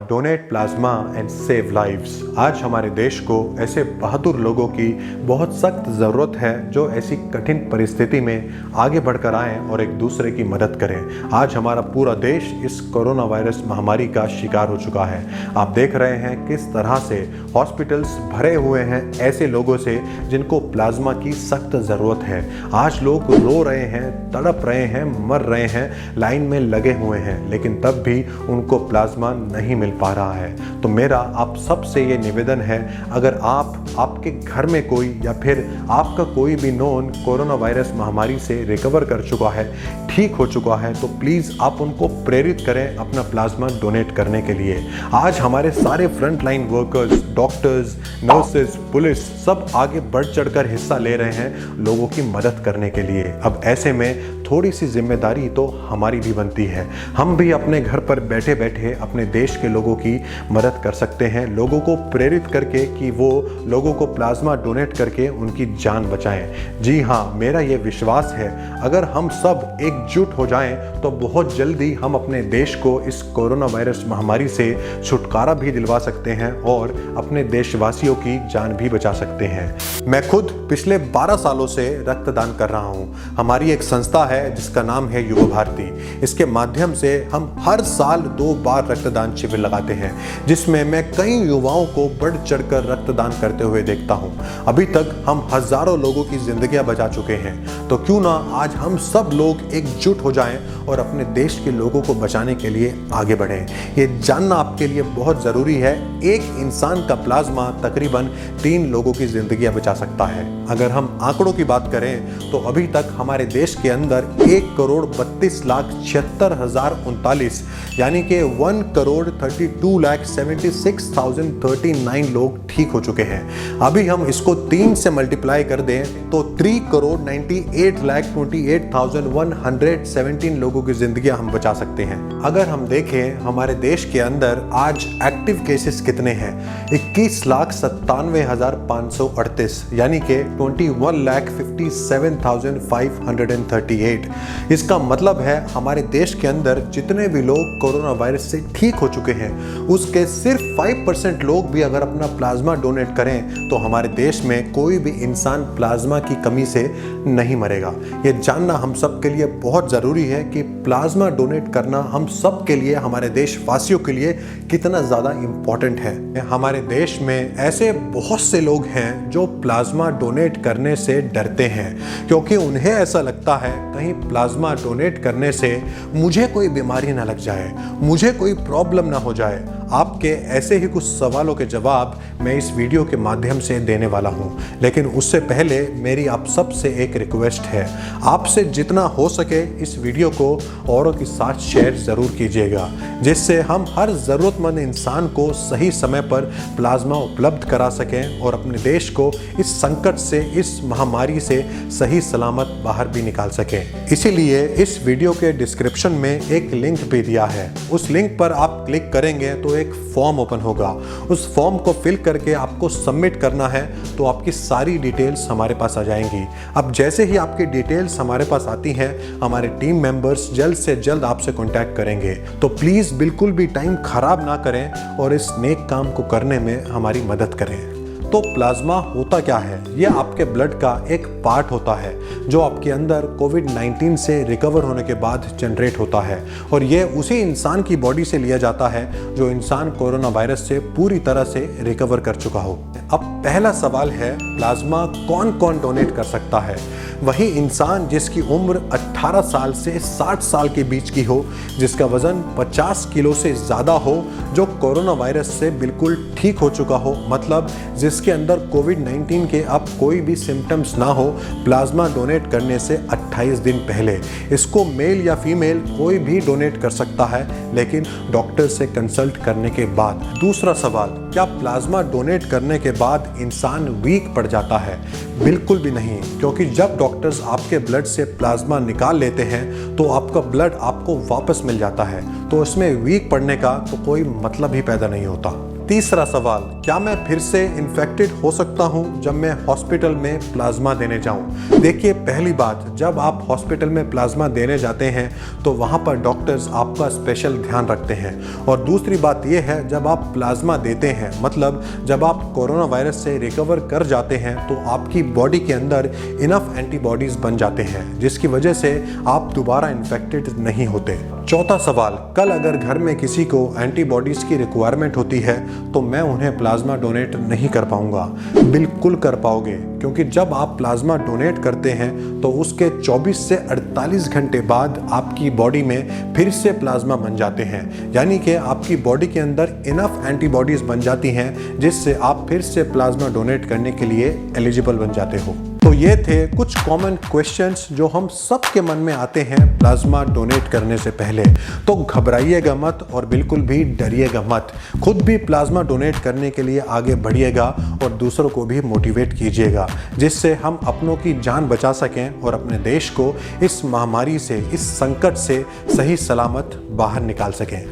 Donate plasma and save lives. आज हमारे देश को ऐसे बहादुर लोगों की बहुत सख्त ज़रूरत है जो ऐसी कठिन परिस्थिति में आगे बढ़कर आएं और एक दूसरे की मदद करें। आज हमारा पूरा देश इस कोरोना वायरस महामारी का शिकार हो चुका है। आप देख रहे हैं किस तरह से हॉस्पिटल्स भरे हुए हैं ऐसे लोगों से जिनको प्लाज्मा की सख्त ज़रूरत है। आज लोग रो रहे हैं, तड़प रहे हैं, मर रहे हैं, लाइन में लगे हुए हैं, लेकिन तब भी उनको प्लाज्मा नहीं मिल पा रहा है। तो मेरा आप सबसे ये निवेदन है, अगर आपके घर में कोई या फिर आपका कोई भी नोन कोरोना वायरस महामारी से रिकवर कर चुका है, ठीक हो चुका है, तो प्लीज़ आप उनको प्रेरित करें अपना प्लाज्मा डोनेट करने के लिए। आज हमारे सारे front line workers, doctors, nurses, police सब आगे बढ़ चढ़कर हिस्सा ले रहे हैं लोगों की मदद करने के लिए। अब ऐसे में थोड़ी सी जिम्मेदारी तो हमारी भी बनती है। हम भी अपने घर पर बैठे बैठे अपने देश के लोगों की मदद कर सकते हैं, लोगों को प्रेरित करके कि वो लोगों को प्लाज्मा डोनेट करके उनकी जान बचाएं। जी हाँ, मेरा ये विश्वास है, अगर हम सब एकजुट हो जाएं तो बहुत जल्दी हम अपने देश को इस कोरोना वायरस महामारी से छुटकारा भी दिलवा सकते हैं और अपने देशवासियों की जान भी बचा सकते हैं। मैं खुद पिछले 12 सालों से रक्तदान कर रहा हूँ। हमारी एक संस्था है जिसका नाम है युवा भारती। इसके माध्यम से हम हर साल 2 बार रक्तदान शिविर लगाते हैं, जिसमें मैं कई युवाओं को बढ़ चढ़कर रक्तदान करते हुए देखता हूं। अभी तक हम हजारों लोगों की जिंदगियां बचा चुके हैं। तो क्यों ना आज हम सब लोग एकजुट हो जाएं और अपने देश के लोगों को बचाने के लिए आगे बढ़ें। ये जानना आपके लिए बहुत जरूरी है, एक इंसान का प्लाज्मा तकरीबन 3 लोगों की जिंदगियां बचा सकता है। अगर हम आंकड़ों की बात करें तो अभी तक हमारे देश के अंदर 1,32,76,039 यानी कि 1,32,76,039 लोग ठीक हो चुके हैं। अभी हम इसको 3 से मल्टीप्लाई कर दें तो 3,98,28,117 लोगों की जिंदगियां हम बचा सकते हैं। अगर हम देखें हमारे देश के अंदर आज एक्टिव केसेस कितने हैं, 21,97,538 यानी कि 21,57,538। इसका मतलब है हमारे देश के अंदर जितने भी लोग कोरोना वायरस से ठीक हो चुके हैं उसके सिर्फ 5% लोग भी अगर अपना प्लाज्मा डोनेट करें तो हमारे देश में कोई भी इंसान प्लाज्मा की कमी से नहीं मरेगा। ये जानना हम सब के लिए बहुत ज़रूरी है कि प्लाज्मा डोनेट करना हम सब के लिए, हमारे देशवासियों के लिए कितना ज़्यादा इम्पॉर्टेंट है। हमारे देश में ऐसे बहुत से लोग हैं जो प्लाज्मा डोनेट करने से डरते हैं, क्योंकि उन्हें ऐसा लगता है कहीं प्लाज्मा डोनेट करने से मुझे कोई बीमारी ना लग जाए, मुझे कोई प्रॉब्लम ना हो जाए। आपके ऐसे ही कुछ सवालों के जवाब मैं इस वीडियो के माध्यम से देने वाला हूं, लेकिन उससे पहले मेरी आप सब से एक रिक्वेस्ट है, आपसे जितना हो सके इस वीडियो को औरों के साथ शेयर ज़रूर कीजिएगा, जिससे हम हर ज़रूरतमंद इंसान को सही समय पर प्लाज्मा उपलब्ध करा सकें और अपने देश को इस संकट से, इस महामारी से सही सलामत बाहर भी निकाल सकें। इसीलिए इस वीडियो के डिस्क्रिप्शन में एक लिंक भी दिया है। उस लिंक पर आप क्लिक करेंगे तो एक फॉर्म ओपन होगा। उस फॉर्म को फिल करके आपको सबमिट करना है तो आपकी सारी डिटेल्स हमारे पास आ जाएंगी। अब जैसे ही आपकी डिटेल्स हमारे पास आती हैं, हमारे टीम मेंबर्स जल्द से जल्द आपसे कांटेक्ट करेंगे। तो प्लीज़ बिल्कुल भी टाइम खराब ना करें और इस नेक काम को करने में हमारी मदद करें। तो प्लाज्मा होता क्या है? ये आपके ब्लड का एक पार्ट होता है जो आपके अंदर कोविड-19 से रिकवर होने के बाद जनरेट होता है, और ये उसी इंसान की बॉडी से लिया जाता है जो इंसान कोरोना वायरस से पूरी तरह से रिकवर कर चुका हो। अब पहला सवाल है, प्लाज्मा कौन कौन डोनेट कर सकता है? वही इंसान जिसकी उम्र 18 साल से 60 साल के बीच की हो, जिसका वजन 50 किलो से ज़्यादा हो, जो कोरोना वायरस से बिल्कुल ठीक हो चुका हो, मतलब जिसके अंदर कोविड-19 के अब कोई भी सिम्टम्स ना हो, प्लाज्मा डोनेट करने से 28 दिन पहले। इसको मेल या फीमेल कोई भी डोनेट कर सकता है, लेकिन डॉक्टर से कंसल्ट करने के बाद। दूसरा सवाल, क्या प्लाज्मा डोनेट करने के बाद इंसान वीक पड़ जाता है? बिल्कुल भी नहीं, क्योंकि जब डॉक्टर्स आपके ब्लड से प्लाज्मा निकाल लेते हैं तो आपका ब्लड आपको वापस मिल जाता है, तो इसमें वीक पड़ने का तो कोई मतलब ही पैदा नहीं होता। तीसरा सवाल, क्या मैं फिर से इन्फेक्टेड हो सकता हूं जब मैं हॉस्पिटल में प्लाज्मा देने जाऊं? देखिए, पहली बात, जब आप हॉस्पिटल में प्लाज्मा देने जाते हैं तो वहां पर डॉक्टर्स आपका स्पेशल ध्यान रखते हैं। और दूसरी बात यह है, जब आप प्लाज्मा देते हैं, मतलब जब आप कोरोना वायरस से रिकवर कर जाते हैं, तो आपकी बॉडी के अंदर इनफ एंटीबॉडीज बन जाते हैं, जिसकी वजह से आप दोबारा इन्फेक्टेड नहीं होते। चौथा सवाल, कल अगर घर में किसी को एंटीबॉडीज की रिक्वायरमेंट होती है तो मैं उन्हें प्लाज्मा डोनेट नहीं कर पाऊंगा। बिल्कुल कर पाओगे, क्योंकि जब आप प्लाज्मा डोनेट करते हैं तो उसके 24 से 48 घंटे बाद आपकी बॉडी में फिर से प्लाज्मा बन जाते हैं, यानी कि आपकी बॉडी के अंदर इनफ एंटीबॉडीज बन जाती हैं, जिससे आप फिर से प्लाज्मा डोनेट करने के लिए एलिजिबल बन जाते हो। तो ये थे कुछ कॉमन क्वेश्चंस जो हम सबके मन में आते हैं प्लाज्मा डोनेट करने से पहले। तो घबराइएगा मत और बिल्कुल भी डरिएगा मत। खुद भी प्लाज्मा डोनेट करने के लिए आगे बढ़िएगा और दूसरों को भी मोटिवेट कीजिएगा, जिससे हम अपनों की जान बचा सकें और अपने देश को इस महामारी से, इस संकट से सही सलामत बाहर निकाल सकें।